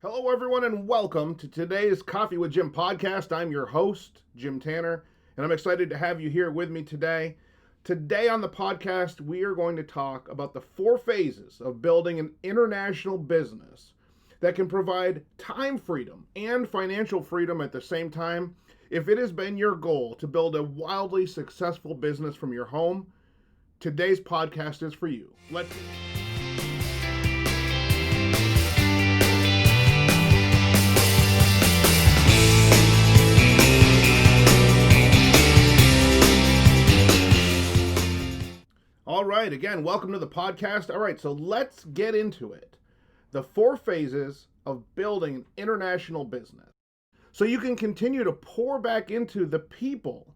Hello, everyone, and welcome to today's Coffee with Jim podcast. I'm your host, Jim Tanner, and I'm excited to have you here with me today. Today on the podcast, we are going to talk about the 4 phases of building an international business that can provide time freedom and financial freedom at the same time. If it has been your goal to build a wildly successful business from your home, today's podcast is for you. Let's All right, again, welcome to the podcast. All right, so let's get into it. The 4 phases of building an international business. So you can continue to pour back into the people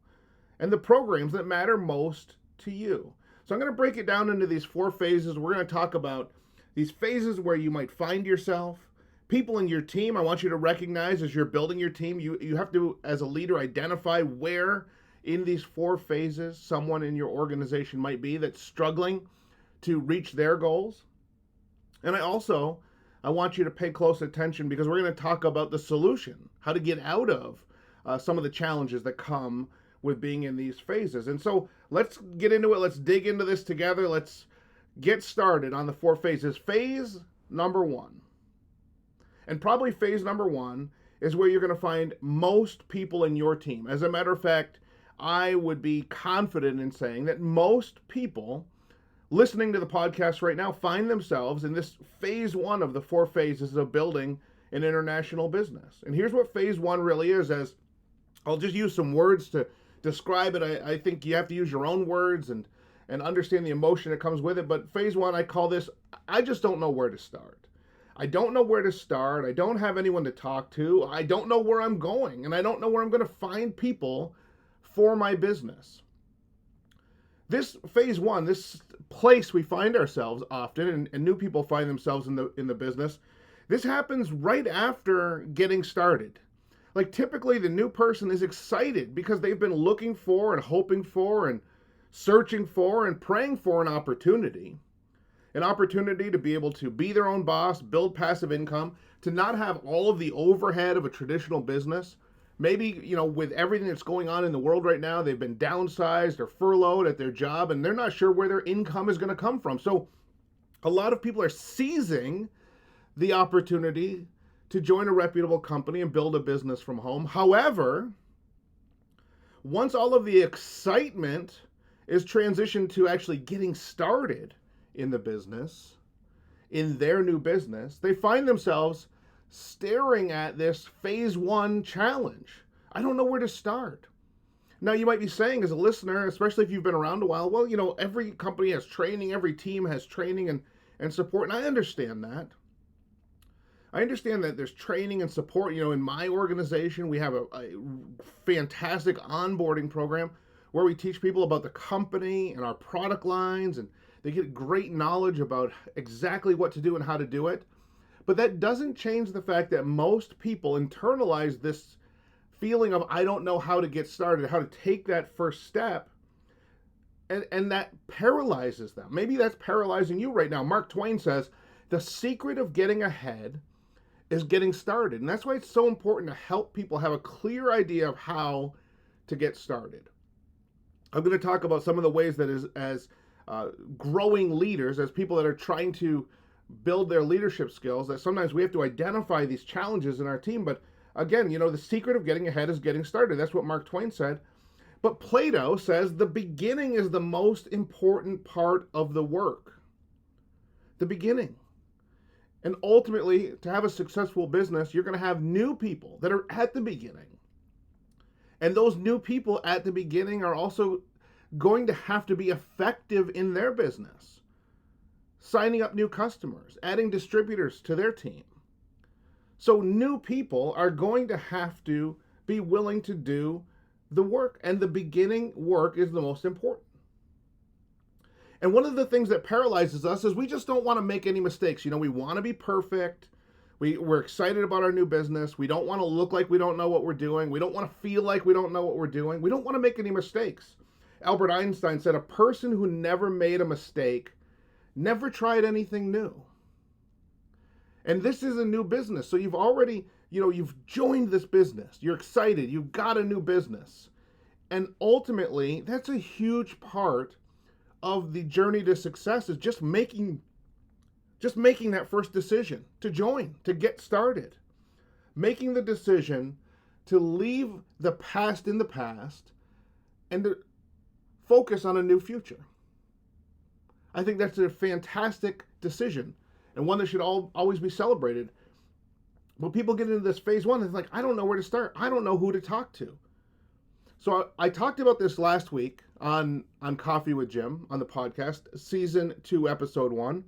and the programs that matter most to you. So I'm going to break it down into these 4 phases. We're going to talk about these phases where you might find yourself, people in your team. I want you to recognize as you're building your team, you have to, as a leader, identify where in these 4 phases someone in your organization might be that's struggling to reach their goals. And I want you to pay close attention because we're going to talk about the solution, how to get out of some of the challenges that come with being in these phases. And so let's get into it. Let's dig into this together. Let's get started on the 4 phases. Phase number 1, and probably phase number 1 is where you're going to find most people in your team. As a matter of fact, I would be confident in saying that most people listening to the podcast right now find themselves in this phase 1 of the 4 phases of building an international business. And here's what phase 1 really is, as I'll just use some words to describe it. I think you have to use your own words and understand the emotion that comes with it. But phase 1, I call this, I just don't know where to start. I don't know where to start. I don't have anyone to talk to. I don't know where I'm going. And I don't know where I'm going to find people for my business. This phase 1, this place we find ourselves often, and new people find themselves in the business, this happens right after getting started. Like typically the new person is excited because they've been looking for and hoping for and searching for and praying for an opportunity to be able to be their own boss, build passive income, to not have all of the overhead of a traditional business. Maybe, with everything that's going on in the world right now, they've been downsized or furloughed at their job, and they're not sure where their income is going to come from. So a lot of people are seizing the opportunity to join a reputable company and build a business from home. However, once all of the excitement is transitioned to actually getting started in the business, in their new business, they find themselves staring at this phase 1 challenge. I don't know where to start. Now, you might be saying as a listener, especially if you've been around a while, well, every company has training, every team has training and support, and I understand that. I understand that there's training and support. In my organization, we have a fantastic onboarding program where we teach people about the company and our product lines, and they get great knowledge about exactly what to do and how to do it. But that doesn't change the fact that most people internalize this feeling of, I don't know how to get started, how to take that first step, and that paralyzes them. Maybe that's paralyzing you right now. Mark Twain says, the secret of getting ahead is getting started. And that's why it's so important to help people have a clear idea of how to get started. I'm going to talk about some of the ways that as growing leaders, as people that are trying to build their leadership skills, that sometimes we have to identify these challenges in our team. But again, the secret of getting ahead is getting started. That's what Mark Twain said. But Plato says the beginning is the most important part of the work. The beginning. And ultimately, to have a successful business, you're going to have new people that are at the beginning. And those new people at the beginning are also going to have to be effective in their business, signing up new customers, adding distributors to their team. So new people are going to have to be willing to do the work, and the beginning work is the most important. And one of the things that paralyzes us is we just don't want to make any mistakes. We want to be perfect. We're excited about our new business. We don't want to look like we don't know what we're doing. We don't want to feel like we don't know what we're doing. We don't want to make any mistakes. Albert Einstein said, a person who never made a mistake never tried anything new. And this is a new business. So you've already, you've joined this business. You're excited. You've got a new business. And ultimately, that's a huge part of the journey to success, is just making that first decision to join, to get started. Making the decision to leave the past in the past and to focus on a new future. I think that's a fantastic decision, and one that should always be celebrated. When people get into this phase one, it's like, I don't know where to start. I don't know who to talk to. So I talked about this last week on Coffee with Jim on the podcast, season 2, episode 1,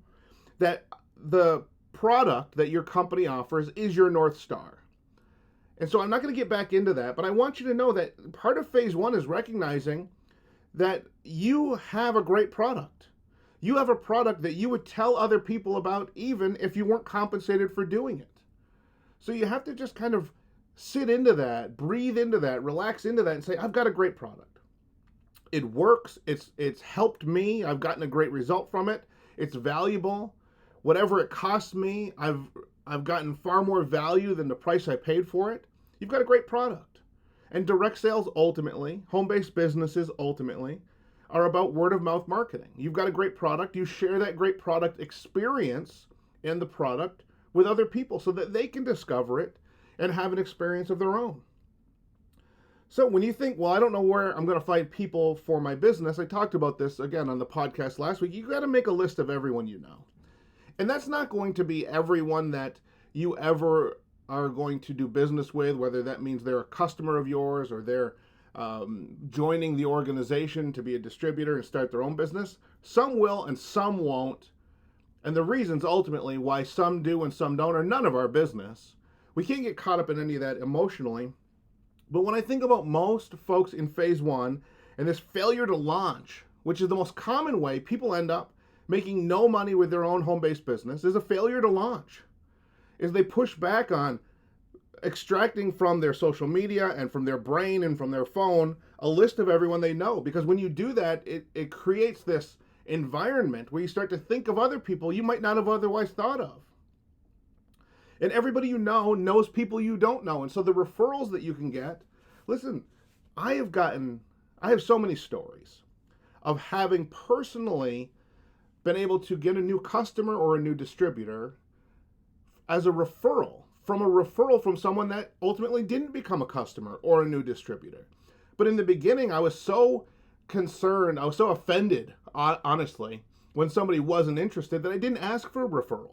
that the product that your company offers is your North Star. And so I'm not going to get back into that, but I want you to know that part of phase 1 is recognizing that you have a great product. You have a product that you would tell other people about even if you weren't compensated for doing it. So you have to just kind of sit into that, breathe into that, relax into that, and say, I've got a great product. It works. It's helped me. I've gotten a great result from it. It's valuable. Whatever it costs me, I've gotten far more value than the price I paid for it. You've got a great product. And direct sales ultimately, home-based businesses ultimately, are about word-of-mouth marketing. You've got a great product. You share that great product experience and the product with other people so that they can discover it and have an experience of their own. So when you think, well, I don't know where I'm going to find people for my business, I talked about this again on the podcast last week. You got to make a list of everyone you know. And that's not going to be everyone that you ever are going to do business with, whether that means they're a customer of yours or they're joining the organization to be a distributor and start their own business. Some will and some won't. And the reasons ultimately why some do and some don't are none of our business. We can't get caught up in any of that emotionally. But when I think about most folks in phase 1 and this failure to launch, which is the most common way people end up making no money with their own home-based business, is a failure to launch. Is they push back on extracting from their social media and from their brain and from their phone a list of everyone they know. Because when you do that, it creates this environment where you start to think of other people you might not have otherwise thought of. And everybody you know knows people you don't know. And so the referrals that you can get, listen, I have so many stories of having personally been able to get a new customer or a new distributor as a referral from someone that ultimately didn't become a customer or a new distributor. But in the beginning, I was so concerned, I was so offended, honestly, when somebody wasn't interested that I didn't ask for a referral.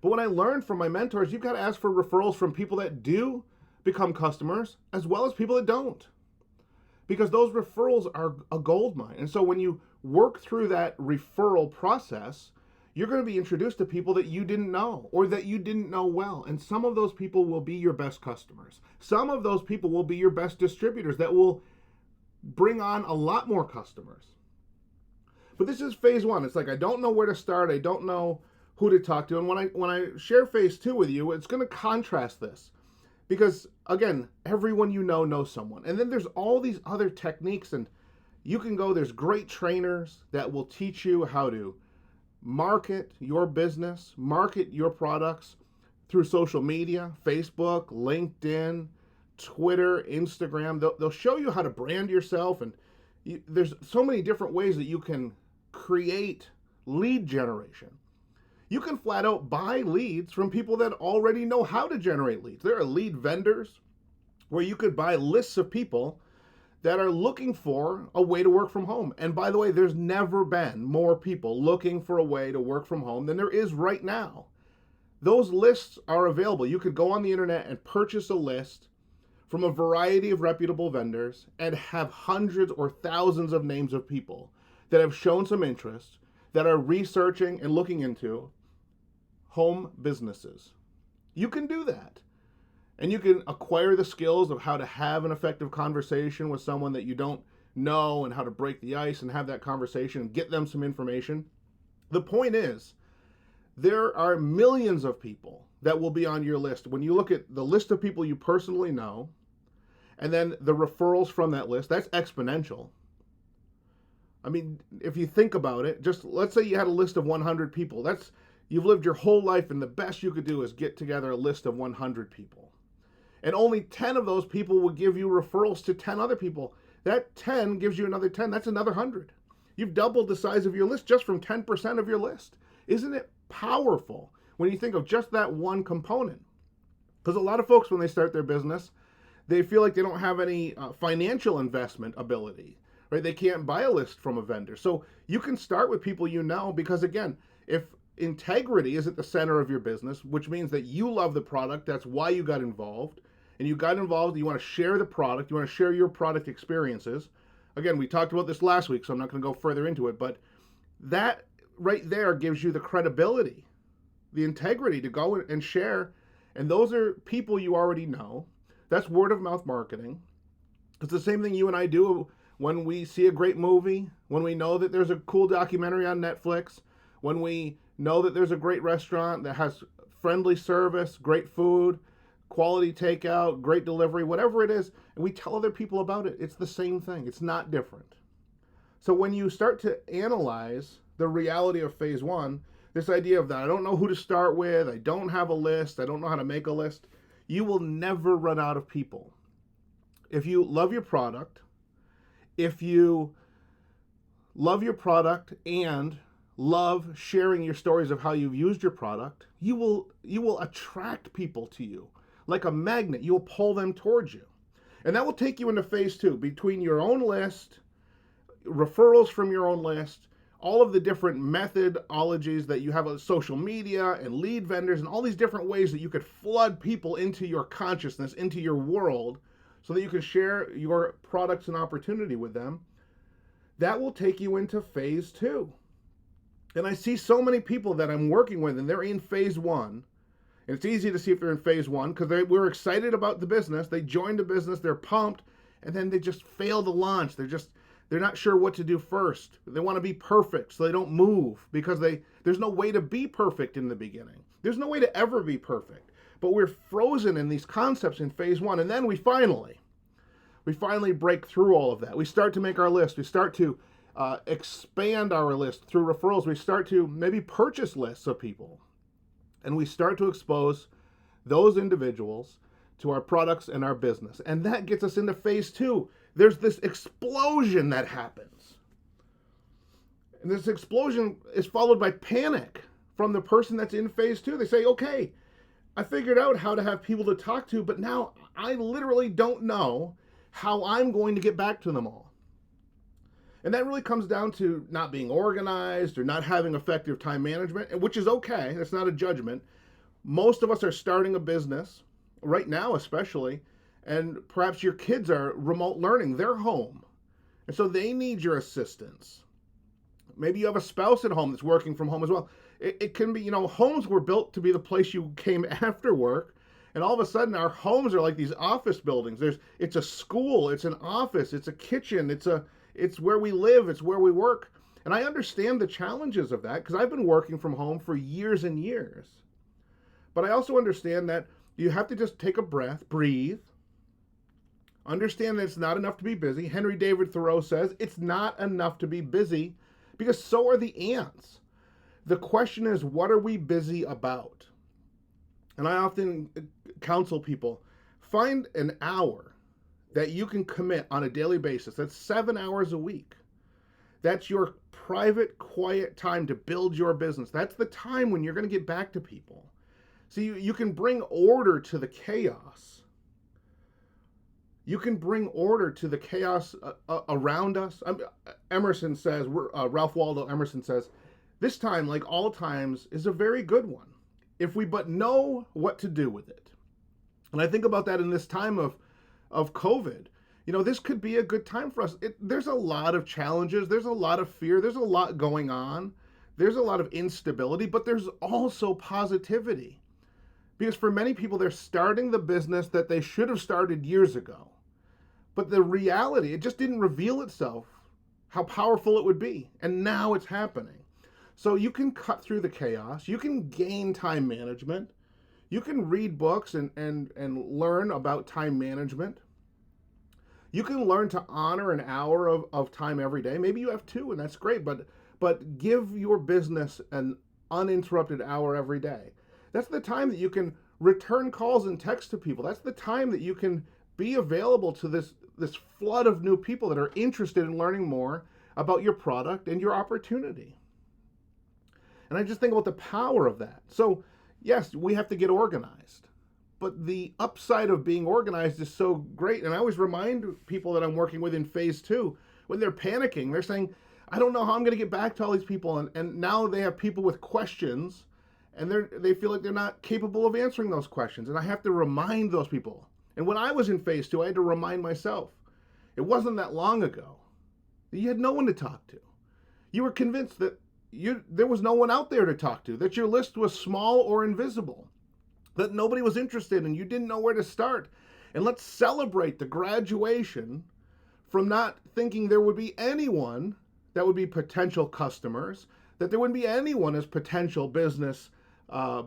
But when I learned from my mentors, you've got to ask for referrals from people that do become customers as well as people that don't. Because those referrals are a gold mine. And so when you work through that referral process, you're going to be introduced to people that you didn't know or that you didn't know well. And some of those people will be your best customers. Some of those people will be your best distributors that will bring on a lot more customers. But this is phase 1. It's like, I don't know where to start. I don't know who to talk to. And when I share phase 2 with you, it's going to contrast this. Because, again, everyone you know knows someone. And then there's all these other techniques, and you can go, there's great trainers that will teach you how to market your business, market your products through social media, Facebook, LinkedIn, Twitter, Instagram. They'll show you how to brand yourself, and there's so many different ways that you can create lead generation. You can flat out buy leads from people that already know how to generate leads. There are lead vendors where you could buy lists of people that are looking for a way to work from home. And by the way, there's never been more people looking for a way to work from home than there is right now. Those lists are available. You could go on the internet and purchase a list from a variety of reputable vendors and have hundreds or thousands of names of people that have shown some interest, that are researching and looking into home businesses. You can do that. And you can acquire the skills of how to have an effective conversation with someone that you don't know and how to break the ice and have that conversation and get them some information. The point is, there are millions of people that will be on your list. When you look at the list of people you personally know, and then the referrals from that list, that's exponential. I mean, if you think about it, just let's say you had a list of 100 people. You've lived your whole life, and the best you could do is get together a list of 100 people. And only 10 of those people will give you referrals to 10 other people. That 10 gives you another 10. That's another 100. You've doubled the size of your list just from 10% of your list. Isn't it powerful when you think of just that one component? Because a lot of folks, when they start their business, they feel like they don't have any financial investment ability, right? They can't buy a list from a vendor. So you can start with people you know, because again, if integrity is at the center of your business, which means that you love the product, that's why you got involved, and you got involved, you want to share the product, you want to share your product experiences. Again, we talked about this last week, so I'm not going to go further into it, but that right there gives you the credibility, the integrity to go and share. And those are people you already know. That's word of mouth marketing. It's the same thing you and I do when we see a great movie, when we know that there's a cool documentary on Netflix, when we know that there's a great restaurant that has friendly service, great food, quality takeout, great delivery, whatever it is, and we tell other people about it. It's the same thing. It's not different. So when you start to analyze the reality of phase one, this idea of that I don't know who to start with, I don't have a list, I don't know how to make a list, you will never run out of people. If you love your product, and love sharing your stories of how you've used your product, you will attract people to you. Like a magnet, you'll pull them towards you. And that will take you into phase two, between your own list, referrals from your own list, all of the different methodologies that you have on social media and lead vendors and all these different ways that you could flood people into your consciousness, into your world, so that you can share your products and opportunity with them. That will take you into phase two. And I see so many people that I'm working with, and they're in phase one. And it's easy to see if they're in phase one because we're excited about the business. They joined the business, they're pumped, and then they just fail to launch. They're not sure what to do first. They want to be perfect, so they don't move because there's no way to be perfect in the beginning. There's no way to ever be perfect. But we're frozen in these concepts in phase one, and then we finally break through all of that. We start to make our list. We start to expand our list through referrals. We start to maybe purchase lists of people. And we start to expose those individuals to our products and our business. And that gets us into phase two. There's this explosion that happens. And this explosion is followed by panic from the person that's in phase two. They say, okay, I figured out how to have people to talk to, but now I literally don't know how I'm going to get back to them all. And that really comes down to not being organized or not having effective time management, which is okay. That's not a judgment. Most of us are starting a business, right now especially, and perhaps your kids are remote learning. They're home. And so they need your assistance. Maybe you have a spouse at home that's working from home as well. It can be, homes were built to be the place you came after work. And all of a sudden our homes are like these office buildings. It's a school, it's an office, it's a kitchen, it's where we live, it's where we work. And I understand the challenges of that because I've been working from home for years and years. But I also understand that you have to just take a breath, breathe, understand that it's not enough to be busy. Henry David Thoreau says it's not enough to be busy because so are the ants. The question is, what are we busy about? And I often counsel people, find an hour that you can commit on a daily basis. That's 7 hours a week. That's your private, quiet time to build your business. That's the time when you're going to get back to people. So you can bring order to the chaos. You can bring order to the chaos around us. Emerson says, Ralph Waldo Emerson says, this time, like all times, is a very good one, if we but know what to do with it. And I think about that in this time of COVID. This could be a good time for us. There's a lot of challenges. There's a lot of fear. There's a lot going on. There's a lot of instability, but there's also positivity. Because for many people, they're starting the business that they should have started years ago. But the reality, it just didn't reveal itself how powerful it would be. And now it's happening. So you can cut through the chaos. You can gain time management. You can read books and learn about time management. You can learn to honor an hour of time every day. Maybe you have 2, and that's great, but give your business uninterrupted hour every day. That's the time that you can return calls and text to people. That's the time that you can be available to this flood of new people that are interested in learning more about your product and your opportunity. And I just think about the power of that. So, yes, we have to get organized. But the upside of being organized is so great. And I always remind people that I'm working with in phase 2, when they're panicking, they're saying, I don't know how I'm going to get back to all these people. And now they have people with questions, and they feel like they're not capable of answering those questions. And I have to remind those people. And when I was in phase 2, I had to remind myself. It wasn't that long ago. You had no one to talk to. You were convinced that there was no one out there to talk to, that your list was small or invisible, that nobody was interested and you didn't know where to start. And let's celebrate the graduation from not thinking there would be anyone that would be potential customers, that there wouldn't be anyone as potential business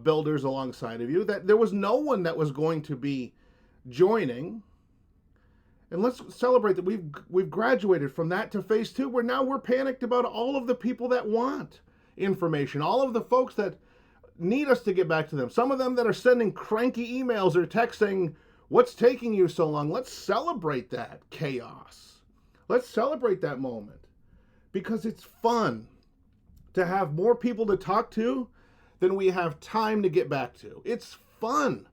builders alongside of you, that there was no one that was going to be joining. And let's celebrate that we've graduated from that to phase 2, where now we're panicked about all of the people that want information, all of the folks that need us to get back to them, some of them that are sending cranky emails or texting, what's taking you so long? Let's celebrate that chaos. Let's celebrate that moment, because it's fun to have more people to talk to than we have time to get back to. It's fun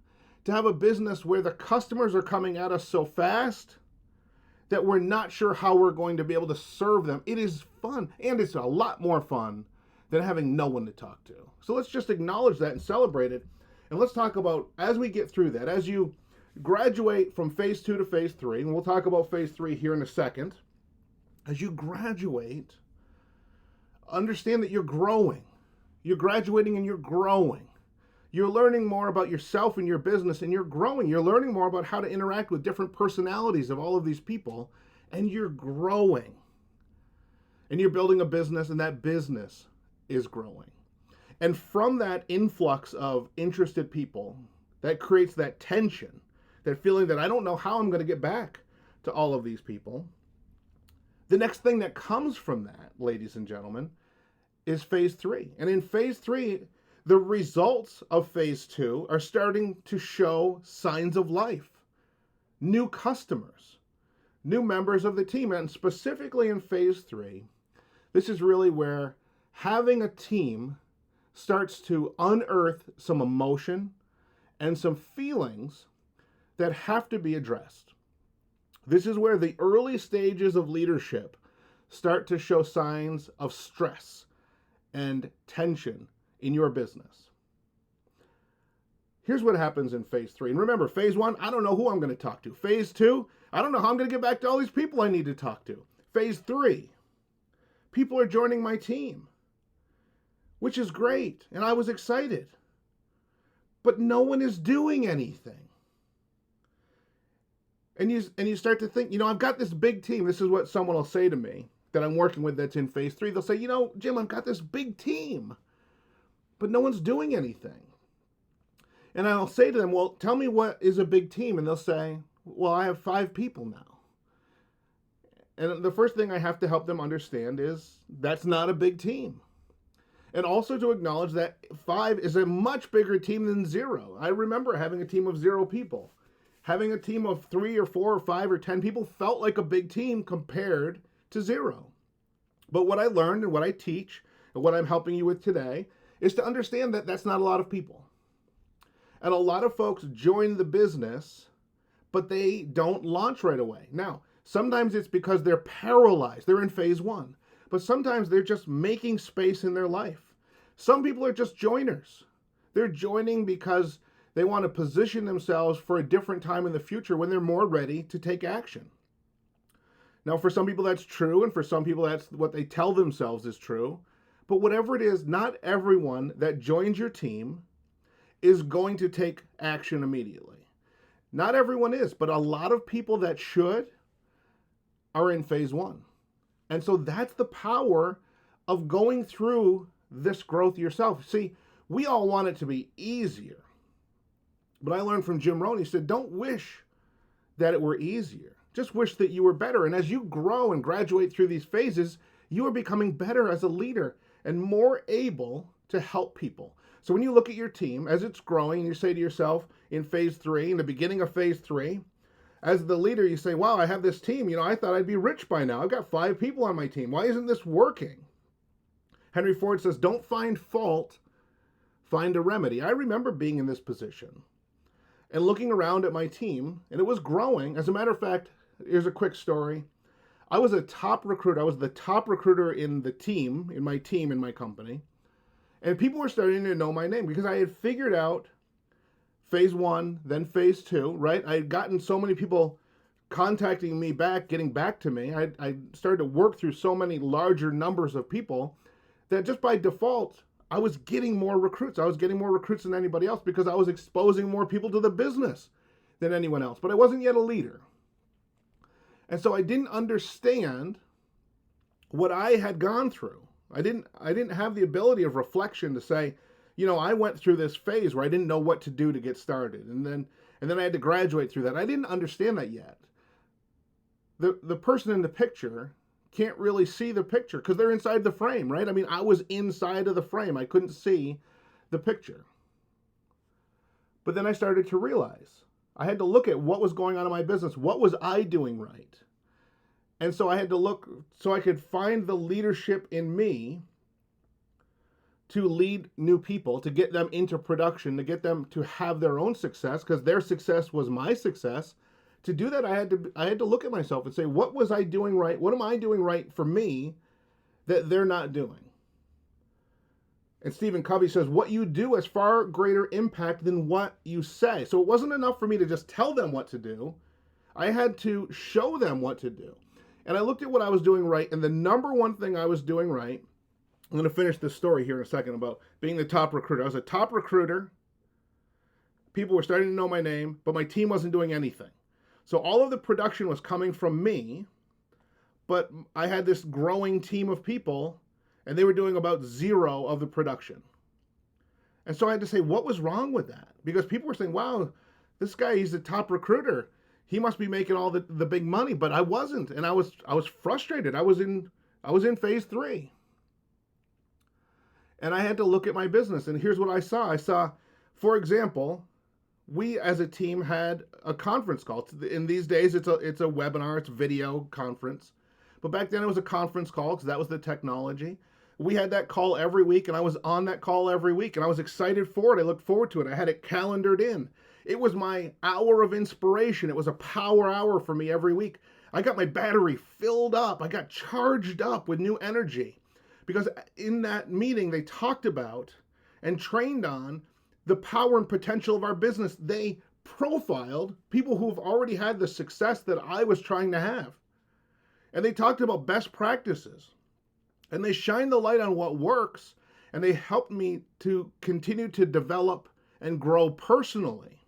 to have a business where the customers are coming at us so fast that we're not sure how we're going to be able to serve them. It is fun, and it's a lot more fun than having no one to talk to. So let's just acknowledge that and celebrate it. And let's talk about, as we get through that, as you graduate from phase 2 to phase 3, and we'll talk about phase 3 here in a second, as you graduate, understand that you're growing. You're graduating and you're growing. You're learning more about yourself and your business, and you're growing. You're learning more about how to interact with different personalities of all of these people, and you're growing. And you're building a business, and that business is growing. And from that influx of interested people, that creates that tension, that feeling that I don't know how I'm going to get back to all of these people. The next thing that comes from that, ladies and gentlemen, is phase 3. And in phase 3, the results of phase 2 are starting to show signs of life. New customers, new members of the team. And specifically in phase 3, this is really where having a team starts to unearth some emotion and some feelings that have to be addressed. This is where the early stages of leadership start to show signs of stress and tension in your business. Here's what happens in phase 3. And remember, phase 1, I don't know who I'm going to talk to. Phase 2, I don't know how I'm going to get back to all these people I need to talk to. Phase 3, people are joining my team, which is great. And I was excited. But no one is doing anything. And you start to think, I've got this big team. This is what someone will say to me that I'm working with that's in phase 3. They'll say, Jim, I've got this big team, but no one's doing anything. And I'll say to them, well, tell me what is a big team. And they'll say, well, I have 5 people now. And the first thing I have to help them understand is that's not a big team. And also to acknowledge that 5 is a much bigger team than 0. I remember having a team of 0 people. Having a team of 3 or 4 or 5 or 10 people felt like a big team compared to 0. But what I learned and what I teach and what I'm helping you with today is to understand that that's not a lot of people. And a lot of folks join the business, but they don't launch right away. Now, sometimes it's because they're paralyzed. They're in phase 1. But sometimes they're just making space in their life. Some people are just joiners. They're joining because they want to position themselves for a different time in the future when they're more ready to take action. Now, for some people that's true, and for some people that's what they tell themselves is true. But whatever it is, not everyone that joins your team is going to take action immediately. Not everyone is, but a lot of people that should are in phase 1. And so that's the power of going through this growth yourself. See, we all want it to be easier. But I learned from Jim Rohn, he said, don't wish that it were easier. Just wish that you were better. And as you grow and graduate through these phases, you are becoming better as a leader and more able to help people. So when you look at your team as it's growing, and you say to yourself in phase 3, in the beginning of phase 3, as the leader, you say, wow, I have this team. I thought I'd be rich by now. I've got 5 people on my team. Why isn't this working? Henry Ford says, don't find fault, find a remedy. I remember being in this position and looking around at my team, and it was growing. As a matter of fact, here's a quick story. I was a top recruiter. I was the top recruiter in my company. And people were starting to know my name because I had figured out phase 1, then phase 2, right? I had gotten so many people contacting me back, getting back to me. I started to work through so many larger numbers of people that just by default, I was getting more recruits. I was getting more recruits than anybody else because I was exposing more people to the business than anyone else. But I wasn't yet a leader. And so I didn't understand what I had gone through. I didn't have the ability of reflection to say, I went through this phase where I didn't know what to do to get started. And then I had to graduate through that. I didn't understand that yet. The person in the picture can't really see the picture because they're inside the frame, right? I mean, I was inside of the frame. I couldn't see the picture. But then I started to realize I had to look at what was going on in my business. What was I doing right? And so I had to look so I could find the leadership in me to lead new people, to get them into production, to get them to have their own success, because their success was my success. To do that, I had to look at myself and say, what was I doing right? What am I doing right for me that they're not doing? And Stephen Covey says, what you do has far greater impact than what you say. So it wasn't enough for me to just tell them what to do. I had to show them what to do. And I looked at what I was doing right, and the number one thing I was doing right, I'm going to finish this story here in a second about being the top recruiter. I was a top recruiter. People were starting to know my name, but my team wasn't doing anything. So all of the production was coming from me, but I had this growing team of people, and they were doing about 0 of the production. And so I had to say, what was wrong with that? Because people were saying, wow, this guy, he's the top recruiter. He must be making all the big money, but I wasn't. And I was frustrated. I was in phase 3. And I had to look at my business, and here's what I saw. I saw, for example, we as a team had a conference call. In these days, it's a webinar, it's a video conference. But back then it was a conference call because that was the technology. We had that call every week, and I was on that call every week, and I was excited for it. I looked forward to it. I had it calendared in. It was my hour of inspiration. It was a power hour for me every week. I got my battery filled up. I got charged up with new energy. Because in that meeting, they talked about and trained on the power and potential of our business. They profiled people who've already had the success that I was trying to have. And they talked about best practices. And they shined the light on what works. And they helped me to continue to develop and grow personally.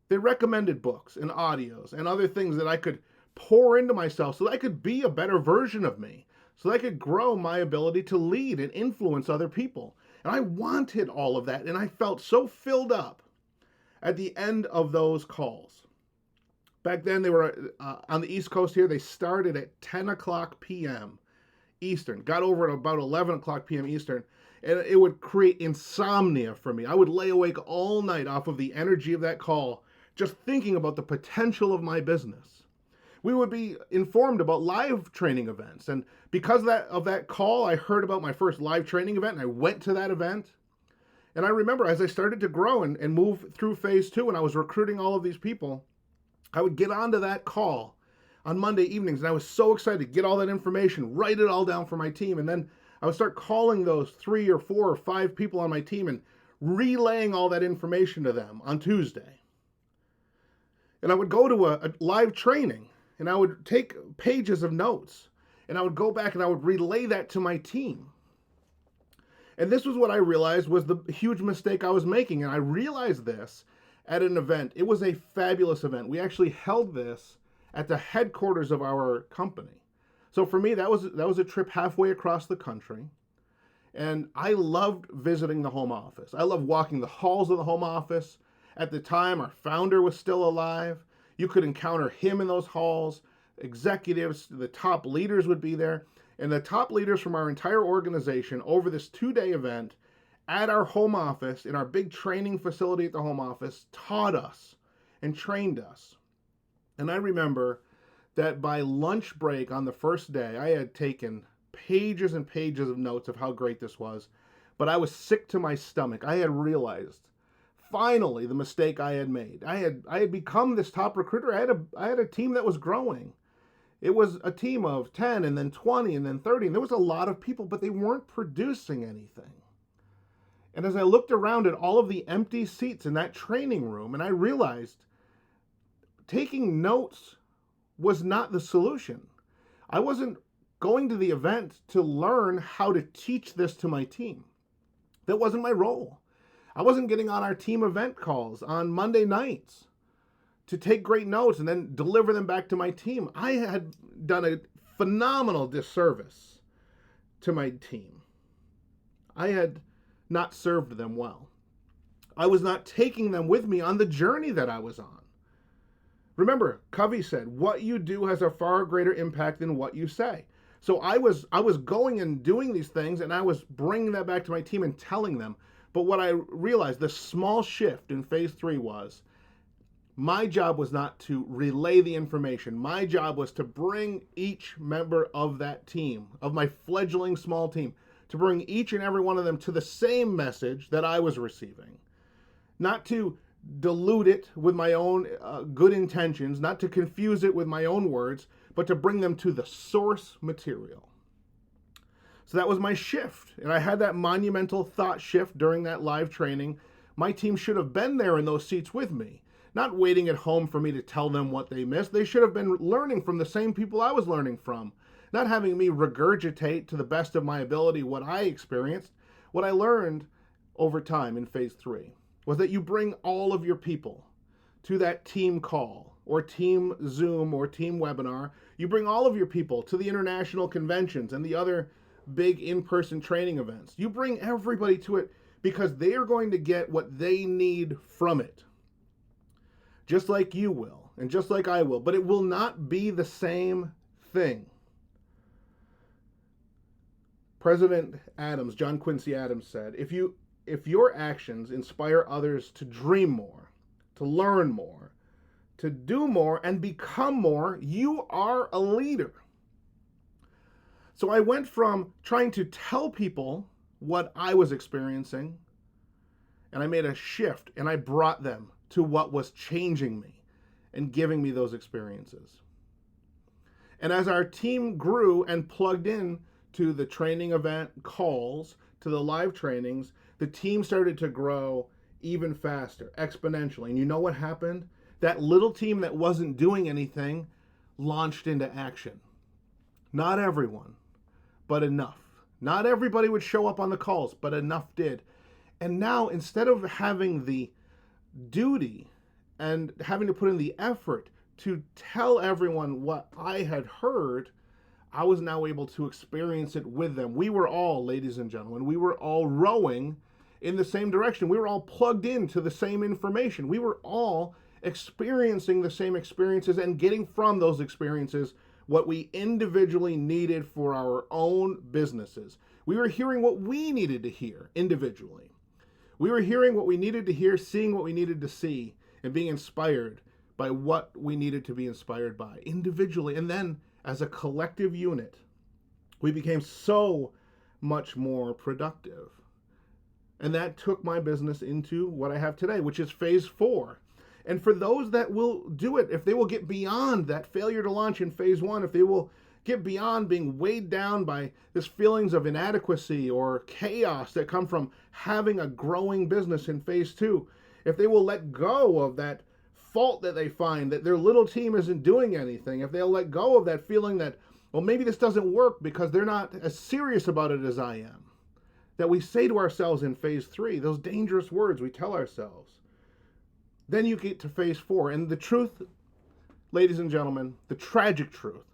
They recommended books and audios and other things that I could pour into myself so that I could be a better version of me. So that I could grow my ability to lead and influence other people. And I wanted all of that. And I felt so filled up at the end of those calls. Back then, they were on the East Coast here. They started at 10 o'clock p.m. Eastern. Got over at about 11 o'clock p.m. Eastern. And it would create insomnia for me. I would lay awake all night off of the energy of that call, just thinking about the potential of my business. We would be informed about live training events. And because of that call, I heard about my first live training event, and I went to that event. And I remember as I started to grow and move through phase 2, and I was recruiting all of these people, I would get onto that call on Monday evenings, and I was so excited to get all that information, write it all down for my team, and then I would start calling those 3 or 4 or 5 people on my team and relaying all that information to them on Tuesday. And I would go to a live training, and I would take pages of notes, and I would go back and I would relay that to my team. And this was what I realized was the huge mistake I was making. And I realized this at an event. It was a fabulous event. We actually held this at the headquarters of our company. So for me, that was a trip halfway across the country. And I loved visiting the home office. I loved walking the halls of the home office. At the time, our founder was still alive. You could encounter him in those halls. Executives, the top leaders would be there. And the top leaders from our entire organization over this 2-day event at our home office, in our big training facility at the home office, taught us and trained us. And I remember that by lunch break on the first day, I had taken pages and pages of notes of how great this was, but I was sick to my stomach. I had realized finally the mistake I had made. I had become this top recruiter. I had a team that was growing. It was a team of 10 and then 20 and then 30, and there was a lot of people, but they weren't producing anything. And as I looked around at all of the empty seats in that training room, and I realized taking notes was not the solution. I wasn't going to the event to learn how to teach this to my team. That wasn't my role. I wasn't getting on our team event calls on Monday nights to take great notes and then deliver them back to my team. I had done a phenomenal disservice to my team. I had not served them well. I was not taking them with me on the journey that I was on. Remember, Covey said, what you do has a far greater impact than what you say. So I was going and doing these things, and I was bringing that back to my team and telling them. But what I realized, the small shift in phase 3 was, my job was not to relay the information. My job was to bring each member of that team, of my fledgling small team, to bring each and every one of them to the same message that I was receiving. Not to dilute it with my own good intentions, not to confuse it with my own words, but to bring them to the source material. So that was my shift. And I had that monumental thought shift during that live training. My team should have been there in those seats with me, not waiting at home for me to tell them what they missed. They should have been learning from the same people I was learning from, not having me regurgitate to the best of my ability what I experienced. What I learned over time in phase 3 was that you bring all of your people to that team call or team Zoom or team webinar. You bring all of your people to the international conventions and the other big in-person training events. You bring everybody to it because they are going to get what they need from it. Just like you will, and just like I will, but it will not be the same thing. President Adams, John Quincy Adams, said, if your actions inspire others to dream more, to learn more, to do more, and become more, you are a leader. So I went from trying to tell people what I was experiencing, and I made a shift, and I brought them to what was changing me and giving me those experiences. And as our team grew and plugged in to the training event calls, to the live trainings, the team started to grow even faster, exponentially. And you know what happened? That little team that wasn't doing anything launched into action. Not everyone, but enough. Not everybody would show up on the calls, but enough did. And now, instead of having the duty and having to put in the effort to tell everyone what I had heard, I was now able to experience it with them. We were all, ladies and gentlemen, we were all rowing in the same direction. We were all plugged into the same information. We were all experiencing the same experiences and getting from those experiences what we individually needed for our own businesses. We were hearing what we needed to hear individually. We were hearing what we needed to hear, seeing what we needed to see, and being inspired by what we needed to be inspired by individually. And then as a collective unit, we became so much more productive. And that took my business into what I have today, which is phase 4. And for those that will do it, if they will get beyond that failure to launch in phase 1, if they will get beyond being weighed down by this feelings of inadequacy or chaos that come from having a growing business in phase 2, if they will let go of that fault that they find that their little team isn't doing anything, if they'll let go of that feeling that, well, maybe this doesn't work because they're not as serious about it as I am, that we say to ourselves in phase 3, those dangerous words we tell ourselves, then you get to phase 4. And the truth, ladies and gentlemen, the tragic truth,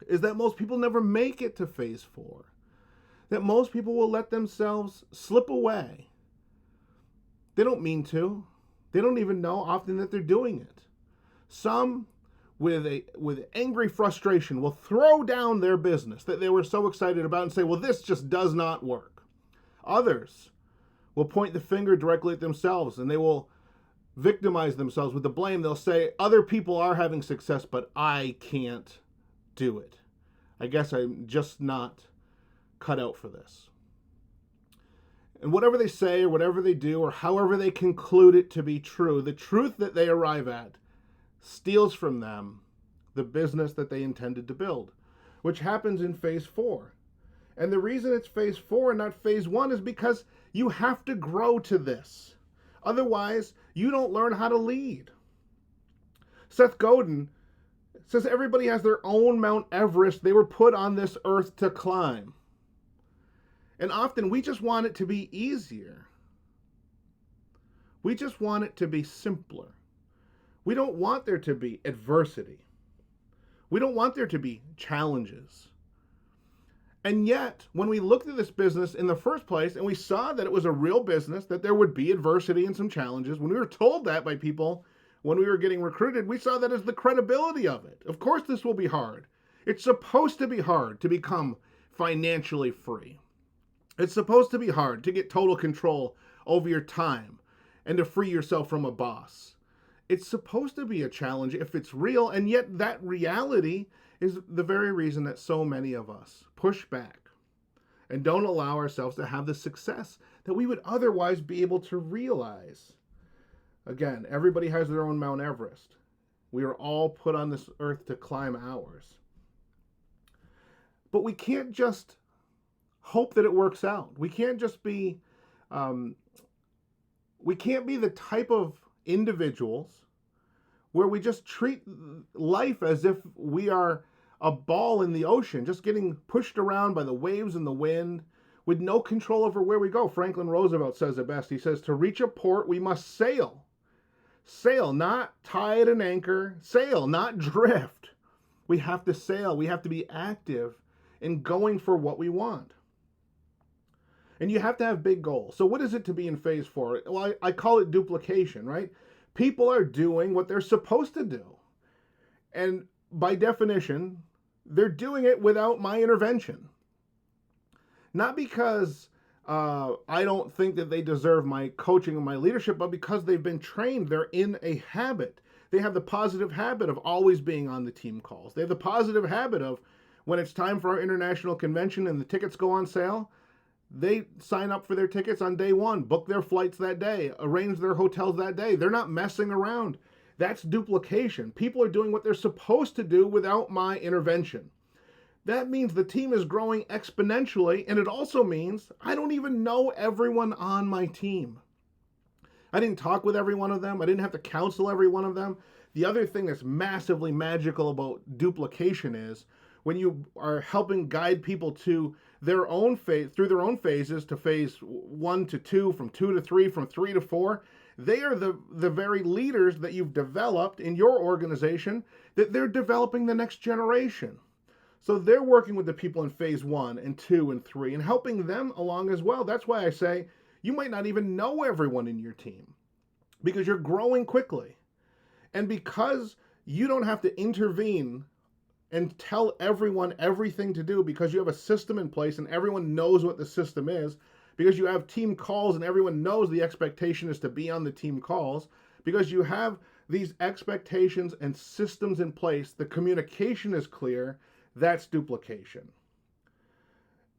is that most people never make it to phase 4. That most people will let themselves slip away. They don't mean to. They don't even know often that they're doing it. Some with angry frustration will throw down their business that they were so excited about and say, well, this just does not work. Others will point the finger directly at themselves, and they will victimize themselves with the blame. They'll say, other people are having success, but I can't do it. I guess I'm just not cut out for this. And whatever they say or whatever they do or however they conclude it to be true, the truth that they arrive at steals from them the business that they intended to build, which happens in phase 4. And the reason it's phase 4 and not phase 1 is because you have to grow to this. Otherwise, you don't learn how to lead. Seth Godin says everybody has their own Mount Everest they were put on this earth to climb. And often we just want it to be easier. We just want it to be simpler. We don't want there to be adversity. We don't want there to be challenges. And yet, when we looked at this business in the first place and we saw that it was a real business, that there would be adversity and some challenges, when we were told that by people when we were getting recruited, we saw that as the credibility of it. Of course this will be hard. It's supposed to be hard to become financially free. It's supposed to be hard to get total control over your time and to free yourself from a boss. It's supposed to be a challenge if it's real, and yet that reality is the very reason that so many of us push back and don't allow ourselves to have the success that we would otherwise be able to realize. Again, everybody has their own Mount Everest. We are all put on this earth to climb ours. But we can't just hope that it works out. We can't just be, we can't be the type of individuals where we just treat life as if we are a ball in the ocean, just getting pushed around by the waves and the wind with no control over where we go. Franklin Roosevelt says it best. He says, to reach a port, we must sail. Sail, not tie at an anchor. Sail, not drift. We have to sail. We have to be active in going for what we want. And you have to have big goals. So what is it to be in phase 4? Well, I call it duplication, right? People are doing what they're supposed to do. And by definition, they're doing it without my intervention. Not because I don't think that they deserve my coaching and my leadership, but because they've been trained. They're in a habit. They have the positive habit of always being on the team calls. They have the positive habit of when it's time for our international convention and the tickets go on sale, they sign up for their tickets on day 1, book their flights that day, arrange their hotels that day. They're not messing around. That's duplication. People are doing what they're supposed to do without my intervention. That means the team is growing exponentially, and it also means I don't even know everyone on my team. I didn't talk with every one of them. I didn't have to counsel every one of them. The other thing that's massively magical about duplication is when you are helping guide people to their own phase, through their own phases, to phase 1 to 2, from 2 to 3, from 3 to 4, they are the very leaders that you've developed in your organization, that they're developing the next generation. So they're working with the people in phase 1 and 2 and 3 and helping them along as well. That's why I say you might not even know everyone in your team because you're growing quickly. And because you don't have to intervene and tell everyone everything to do because you have a system in place and everyone knows what the system is, because you have team calls and everyone knows the expectation is to be on the team calls, because you have these expectations and systems in place, the communication is clear, that's duplication.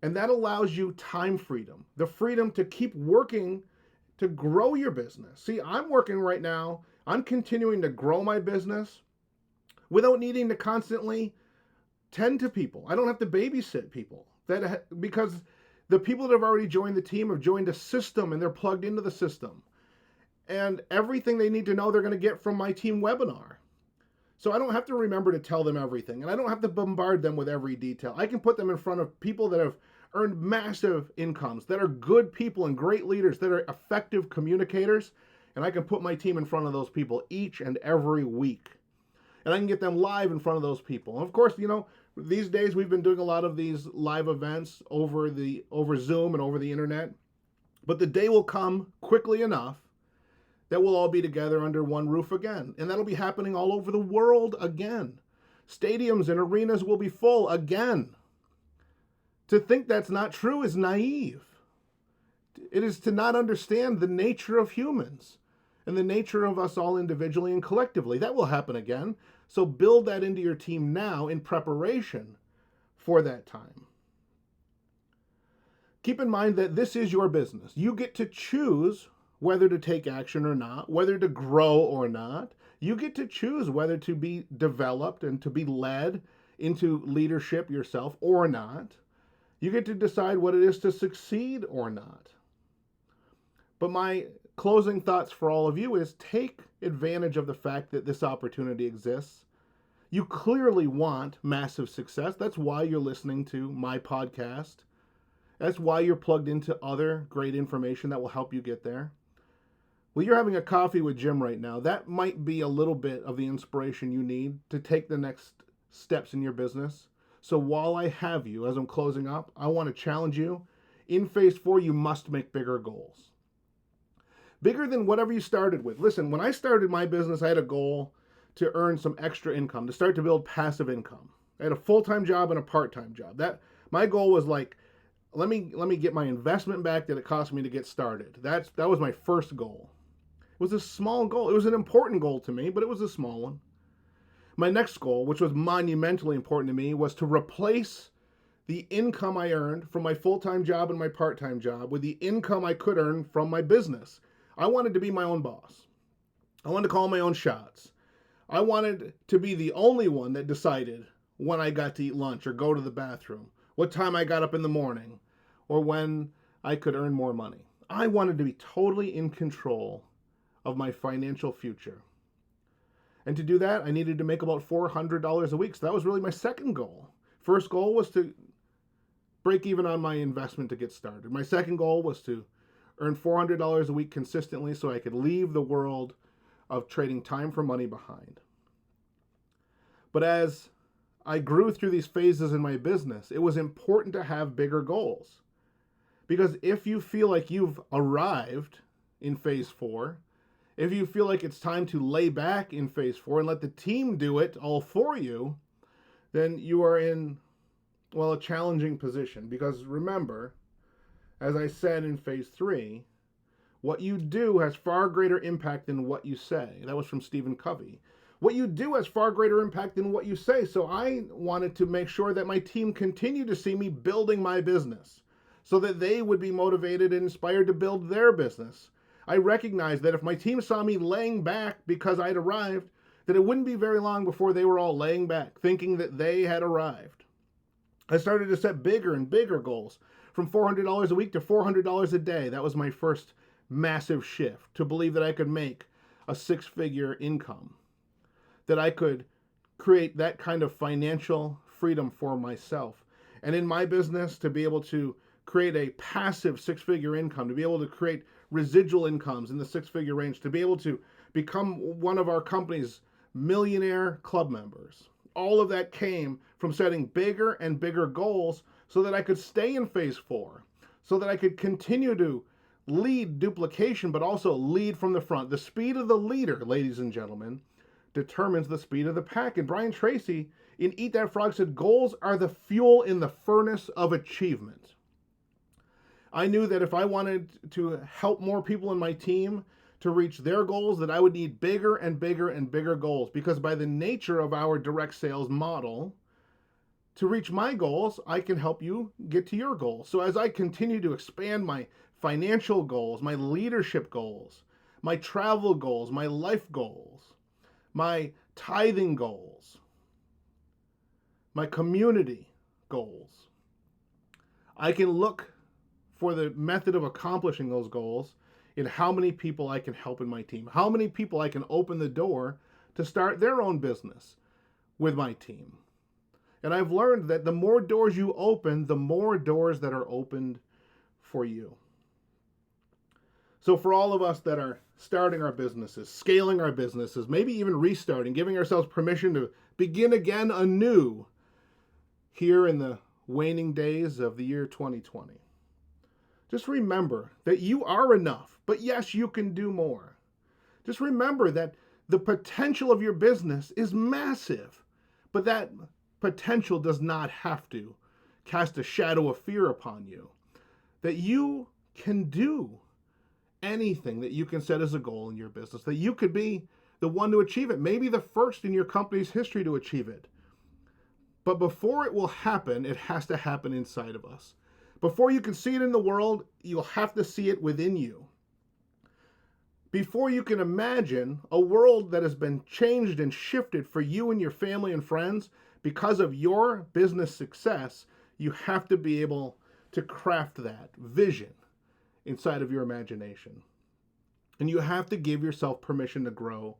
And that allows you time freedom, the freedom to keep working to grow your business. See, I'm working right now, I'm continuing to grow my business without needing to constantly tend to people. I don't have to babysit people because the people that have already joined the team have joined a system and they're plugged into the system. And everything they need to know they're going to get from my team webinar. So I don't have to remember to tell them everything, and I don't have to bombard them with every detail. I can put them in front of people that have earned massive incomes, that are good people and great leaders, that are effective communicators, and I can put my team in front of those people each and every week. And I can get them live in front of those people. And of course, you know, these days we've been doing a lot of these live events over Zoom and over the internet. But the day will come quickly enough that we'll all be together under one roof again. And that'll be happening all over the world again. Stadiums and arenas will be full again. To think that's not true is naive. It is to not understand the nature of humans and the nature of us all individually and collectively. That will happen again. So build that into your team now in preparation for that time. Keep in mind that this is your business. You get to choose whether to take action or not, whether to grow or not. You get to choose whether to be developed and to be led into leadership yourself or not. You get to decide what it is to succeed or not. But my closing thoughts for all of you is take advantage of the fact that this opportunity exists. You clearly want massive success. That's why you're listening to my podcast. That's why you're plugged into other great information that will help you get there. Well, you're having a coffee with Jim right now. That might be a little bit of the inspiration you need to take the next steps in your business. So while I have you, as I'm closing up, I want to challenge you. In phase 4, you must make bigger goals. Bigger than whatever you started with. Listen, when I started my business, I had a goal to earn some extra income, to start to build passive income. I had a full-time job and a part-time job. My goal was like, let me get my investment back that it cost me to get started. That was my first goal. It was a small goal. It was an important goal to me, but it was a small one. My next goal, which was monumentally important to me, was to replace the income I earned from my full-time job and my part-time job with the income I could earn from my business. I wanted to be my own boss. I wanted to call my own shots. I wanted to be the only one that decided when I got to eat lunch or go to the bathroom, what time I got up in the morning, or when I could earn more money. I wanted to be totally in control of my financial future. And to do that, I needed to make about $400 a week. So that was really my second goal. First goal was to break even on my investment to get started. My second goal was to earn $400 a week consistently so I could leave the world of trading time for money behind. But as I grew through these phases in my business, it was important to have bigger goals. Because if you feel like you've arrived in phase 4, if you feel like it's time to lay back in phase 4 and let the team do it all for you, then you are in, well, a challenging position. Because remember, as I said in phase 3, what you do has far greater impact than what you say. That was from Stephen Covey. What you do has far greater impact than what you say. So I wanted to make sure that my team continued to see me building my business so that they would be motivated and inspired to build their business. I recognized that if my team saw me laying back because I'd arrived, that it wouldn't be very long before they were all laying back, thinking that they had arrived. I started to set bigger and bigger goals, from $400 a week to $400 a day. That was my first massive shift, to believe that I could make a six-figure income, that I could create that kind of financial freedom for myself. And in my business, to be able to create a passive six-figure income, to be able to create residual incomes in the six-figure range, to be able to become one of our company's millionaire club members. All of that came from setting bigger and bigger goals so that I could stay in phase 4, so that I could continue to lead duplication, but also lead from the front. The speed of the leader, ladies and gentlemen, determines the speed of the pack. And Brian Tracy in Eat That Frog said, goals are the fuel in the furnace of achievement. I knew that if I wanted to help more people in my team to reach their goals, that I would need bigger and bigger and bigger goals, because by the nature of our direct sales model, to reach my goals, I can help you get to your goals. So as I continue to expand my financial goals, my leadership goals, my travel goals, my life goals, my tithing goals, my community goals, I can look for the method of accomplishing those goals in how many people I can help in my team, how many people I can open the door to start their own business with my team. And I've learned that the more doors you open, the more doors that are opened for you. So for all of us that are starting our businesses, scaling our businesses, maybe even restarting, giving ourselves permission to begin again anew here in the waning days of the year 2020. Just remember that you are enough, but yes, you can do more. Just remember that the potential of your business is massive, but that potential does not have to cast a shadow of fear upon you. That you can do anything that you can set as a goal in your business, that you could be the one to achieve it, maybe the first in your company's history to achieve it. But before it will happen, it has to happen inside of us. Before you can see it in the world, you'll have to see it within you. Before you can imagine a world that has been changed and shifted for you and your family and friends because of your business success, you have to be able to craft that vision inside of your imagination. And you have to give yourself permission to grow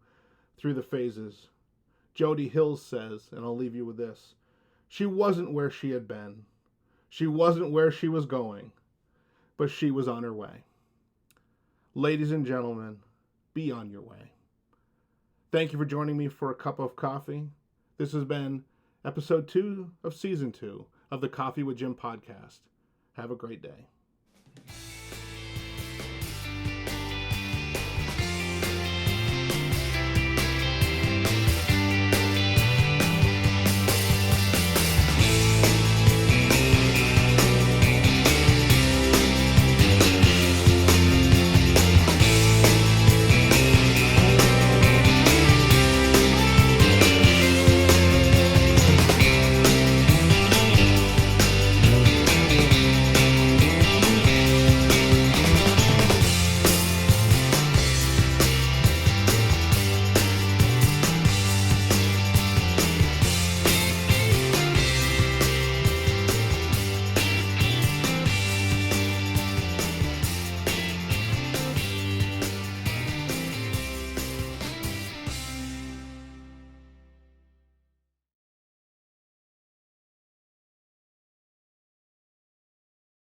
through the phases. Jody Hills says, and I'll leave you with this, she wasn't where she had been. She wasn't where she was going, but she was on her way. Ladies and gentlemen, be on your way. Thank you for joining me for a cup of coffee. This has been episode 2 of season 2 of the Coffee with Jim podcast. Have a great day.